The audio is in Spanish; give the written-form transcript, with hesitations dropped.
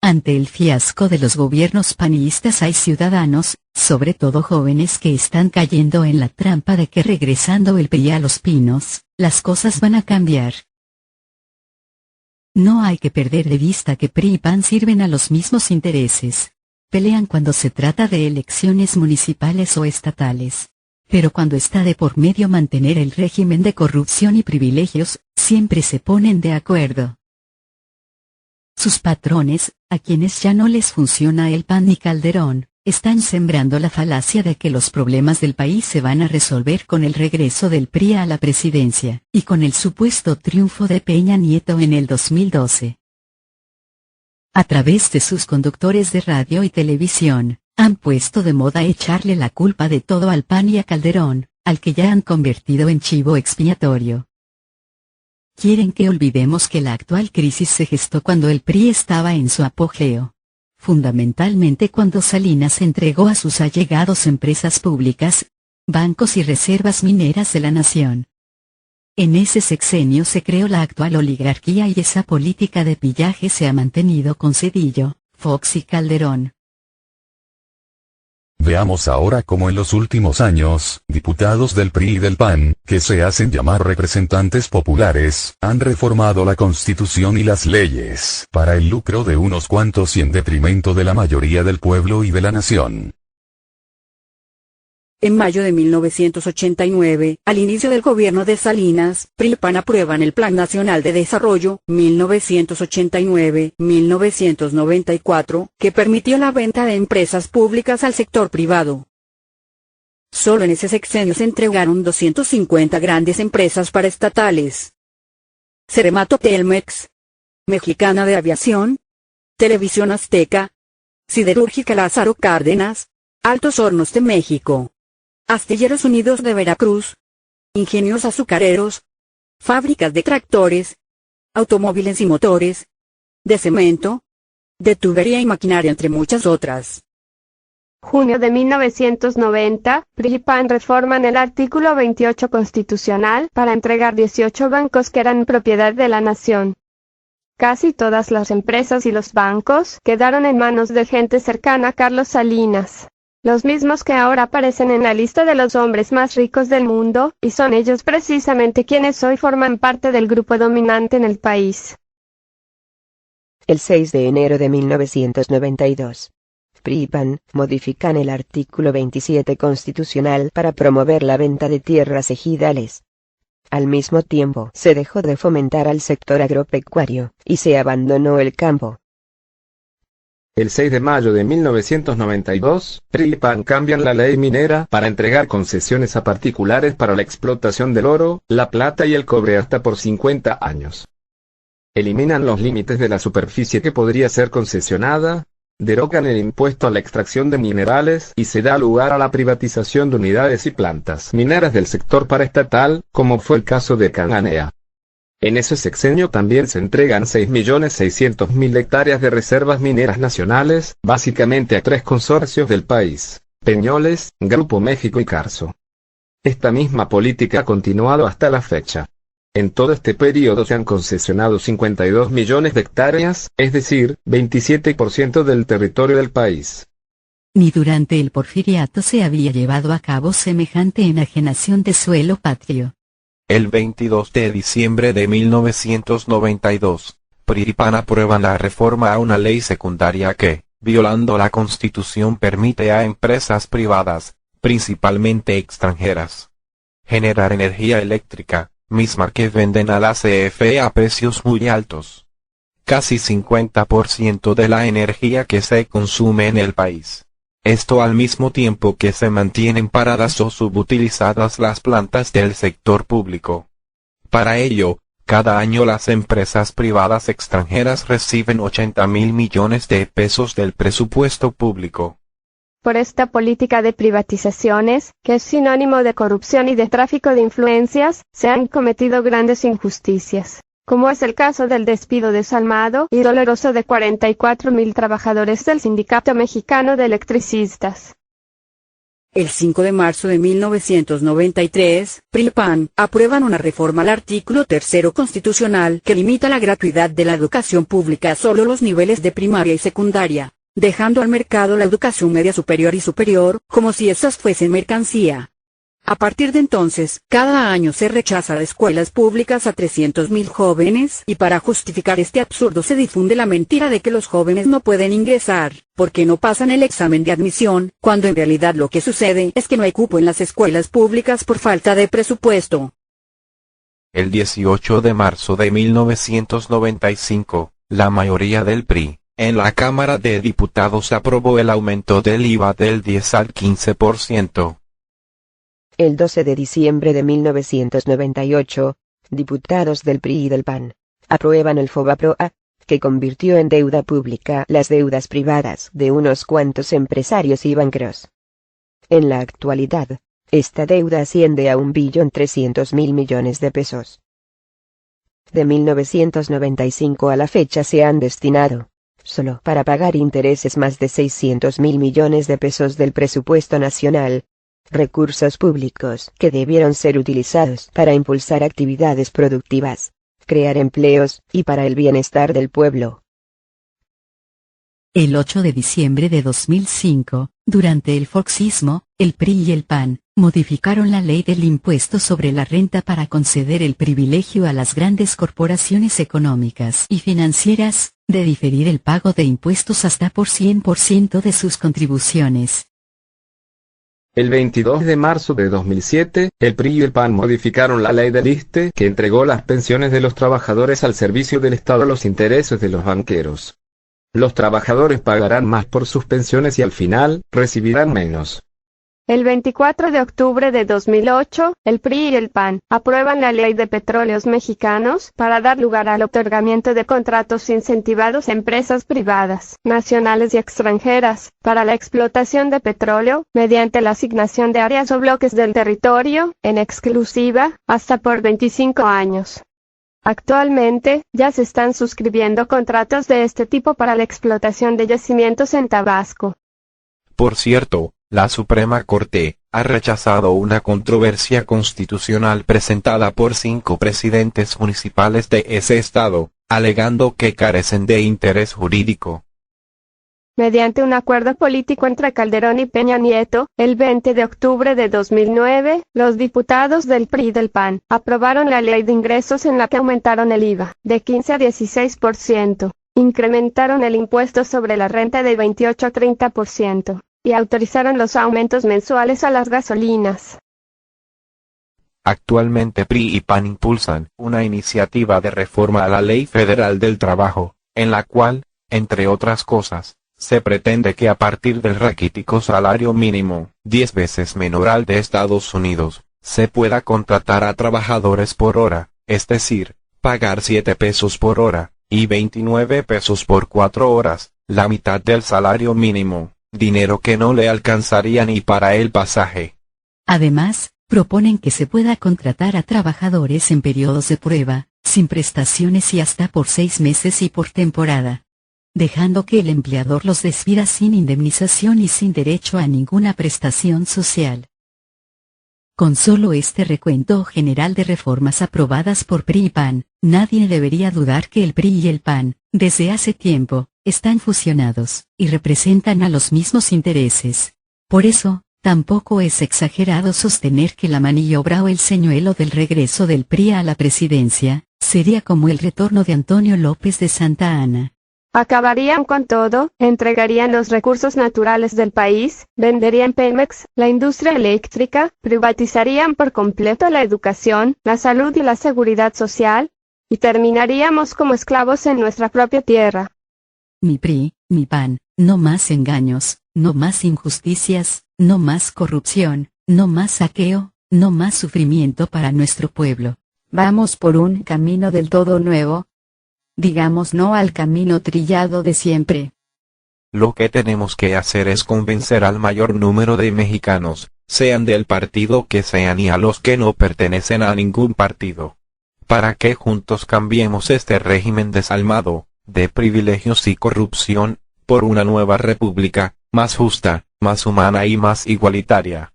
Ante el fiasco de los gobiernos panistas hay ciudadanos, sobre todo jóvenes, que están cayendo en la trampa de que regresando el PRI a Los Pinos, las cosas van a cambiar. No hay que perder de vista que PRI y PAN sirven a los mismos intereses. Pelean cuando se trata de elecciones municipales o estatales. Pero cuando está de por medio mantener el régimen de corrupción y privilegios, siempre se ponen de acuerdo. Sus patrones, a quienes ya no les funciona el PAN ni Calderón, están sembrando la falacia de que los problemas del país se van a resolver con el regreso del PRI a la presidencia, y con el supuesto triunfo de Peña Nieto en el 2012. A través de sus conductores de radio y televisión, han puesto de moda echarle la culpa de todo al PAN y a Calderón, al que ya han convertido en chivo expiatorio. Quieren que olvidemos que la actual crisis se gestó cuando el PRI estaba en su apogeo. Fundamentalmente cuando Salinas entregó a sus allegados empresas públicas, bancos y reservas mineras de la nación. En ese sexenio se creó la actual oligarquía y esa política de pillaje se ha mantenido con Zedillo, Fox y Calderón. Veamos ahora cómo en los últimos años, diputados del PRI y del PAN, que se hacen llamar representantes populares, han reformado la Constitución y las leyes, para el lucro de unos cuantos y en detrimento de la mayoría del pueblo y de la nación. En mayo de 1989, al inicio del gobierno de Salinas, PRI y PAN aprueban el Plan Nacional de Desarrollo, 1989-1994, que permitió la venta de empresas públicas al sector privado. Solo en ese sexenio se entregaron 250 grandes empresas paraestatales. Ceremato Telmex, Mexicana de Aviación, Televisión Azteca, Siderúrgica Lázaro Cárdenas, Altos Hornos de México, Astilleros Unidos de Veracruz, Ingenios Azucareros, fábricas de tractores, automóviles y motores, de cemento, de tubería y maquinaria, entre muchas otras. Junio de 1990, PRI y PAN reforman el artículo 28 constitucional para entregar 18 bancos que eran propiedad de la nación. Casi todas las empresas y los bancos quedaron en manos de gente cercana a Carlos Salinas. Los mismos que ahora aparecen en la lista de los hombres más ricos del mundo, y son ellos precisamente quienes hoy forman parte del grupo dominante en el país. El 6 de enero de 1992. PRI y PAN modifican el artículo 27 constitucional para promover la venta de tierras ejidales. Al mismo tiempo, se dejó de fomentar al sector agropecuario, y se abandonó el campo. El 6 de mayo de 1992, PRI y PAN cambian la ley minera para entregar concesiones a particulares para la explotación del oro, la plata y el cobre hasta por 50 años. Eliminan los límites de la superficie que podría ser concesionada, derogan el impuesto a la extracción de minerales y se da lugar a la privatización de unidades y plantas mineras del sector paraestatal, como fue el caso de Cananea. En ese sexenio también se entregan 6.600.000 hectáreas de reservas mineras nacionales, básicamente a 3 consorcios del país: Peñoles, Grupo México y Carso. Esta misma política ha continuado hasta la fecha. En todo este periodo se han concesionado 52 millones de hectáreas, es decir, 27% del territorio del país. Ni durante el porfiriato se había llevado a cabo semejante enajenación de suelo patrio. El 22 de diciembre de 1992, PRI y PAN aprueban la reforma a una ley secundaria que, violando la Constitución, permite a empresas privadas, principalmente extranjeras, generar energía eléctrica, misma que venden a la CFE a precios muy altos. Casi 50% de la energía que se consume en el país. Esto al mismo tiempo que se mantienen paradas o subutilizadas las plantas del sector público. Para ello, cada año las empresas privadas extranjeras reciben 80.000 millones de pesos del presupuesto público. Por esta política de privatizaciones, que es sinónimo de corrupción y de tráfico de influencias, se han cometido grandes injusticias, como es el caso del despido desalmado y doloroso de 44.000 trabajadores del Sindicato Mexicano de Electricistas. El 5 de marzo de 1993, PRI y PAN aprueban una reforma al artículo 3 constitucional que limita la gratuidad de la educación pública a solo los niveles de primaria y secundaria, dejando al mercado la educación media superior y superior, como si esas fuesen mercancía. A partir de entonces, cada año se rechaza de escuelas públicas a 300.000 jóvenes y para justificar este absurdo se difunde la mentira de que los jóvenes no pueden ingresar, porque no pasan el examen de admisión, cuando en realidad lo que sucede es que no hay cupo en las escuelas públicas por falta de presupuesto. El 18 de marzo de 1995, la mayoría del PRI, en la Cámara de Diputados aprobó el aumento del IVA del 10 al 15%. El 12 de diciembre de 1998, diputados del PRI y del PAN aprueban el FOBAPROA, que convirtió en deuda pública las deudas privadas de unos cuantos empresarios y banqueros. En la actualidad, esta deuda asciende a 1.300.000 millones de pesos. De 1995 a la fecha se han destinado, solo para pagar intereses, más de 600.000 millones de pesos del presupuesto nacional, recursos públicos que debieron ser utilizados para impulsar actividades productivas, crear empleos, y para el bienestar del pueblo. El 8 de diciembre de 2005, durante el foxismo, el PRI y el PAN modificaron la ley del impuesto sobre la renta para conceder el privilegio a las grandes corporaciones económicas y financieras de diferir el pago de impuestos hasta por 100% de sus contribuciones. El 22 de marzo de 2007, el PRI y el PAN modificaron la ley del ISSSTE que entregó las pensiones de los trabajadores al servicio del Estado a los intereses de los banqueros. Los trabajadores pagarán más por sus pensiones y al final, recibirán menos. El 24 de octubre de 2008, el PRI y el PAN aprueban la Ley de Petróleos Mexicanos para dar lugar al otorgamiento de contratos incentivados a empresas privadas, nacionales y extranjeras, para la explotación de petróleo, mediante la asignación de áreas o bloques del territorio, en exclusiva, hasta por 25 años. Actualmente, ya se están suscribiendo contratos de este tipo para la explotación de yacimientos en Tabasco. Por cierto, la Suprema Corte ha rechazado una controversia constitucional presentada por 5 presidentes municipales de ese estado, alegando que carecen de interés jurídico. Mediante un acuerdo político entre Calderón y Peña Nieto, el 20 de octubre de 2009, los diputados del PRI y del PAN aprobaron la ley de ingresos en la que aumentaron el IVA de 15 a 16%, incrementaron el impuesto sobre la renta de 28 a 30%. Y autorizaron los aumentos mensuales a las gasolinas. Actualmente PRI y PAN impulsan una iniciativa de reforma a la Ley Federal del Trabajo, en la cual, entre otras cosas, se pretende que a partir del raquítico salario mínimo, 10 veces menor al de Estados Unidos, se pueda contratar a trabajadores por hora, es decir, pagar 7 pesos por hora, y 29 pesos por 4 horas, la mitad del salario mínimo. Dinero que no le alcanzaría ni para el pasaje. Además, proponen que se pueda contratar a trabajadores en periodos de prueba, sin prestaciones y hasta por 6 meses y por temporada, dejando que el empleador los despida sin indemnización y sin derecho a ninguna prestación social. Con solo este recuento general de reformas aprobadas por PRI y PAN, nadie debería dudar que el PRI y el PAN, desde hace tiempo, están fusionados, y representan a los mismos intereses. Por eso, tampoco es exagerado sostener que la maniobra o el señuelo del regreso del PRI a la presidencia, sería como el retorno de Antonio López de Santa Anna. Acabarían con todo, entregarían los recursos naturales del país, venderían Pemex, la industria eléctrica, privatizarían por completo la educación, la salud y la seguridad social, y terminaríamos como esclavos en nuestra propia tierra. Mi PRI, mi PAN, no más engaños, no más injusticias, no más corrupción, no más saqueo, no más sufrimiento para nuestro pueblo. Vamos por un camino del todo nuevo. Digamos no al camino trillado de siempre. Lo que tenemos que hacer es convencer al mayor número de mexicanos, sean del partido que sean y a los que no pertenecen a ningún partido, para que juntos cambiemos este régimen desalmado, de privilegios y corrupción, por una nueva república, más justa, más humana y más igualitaria.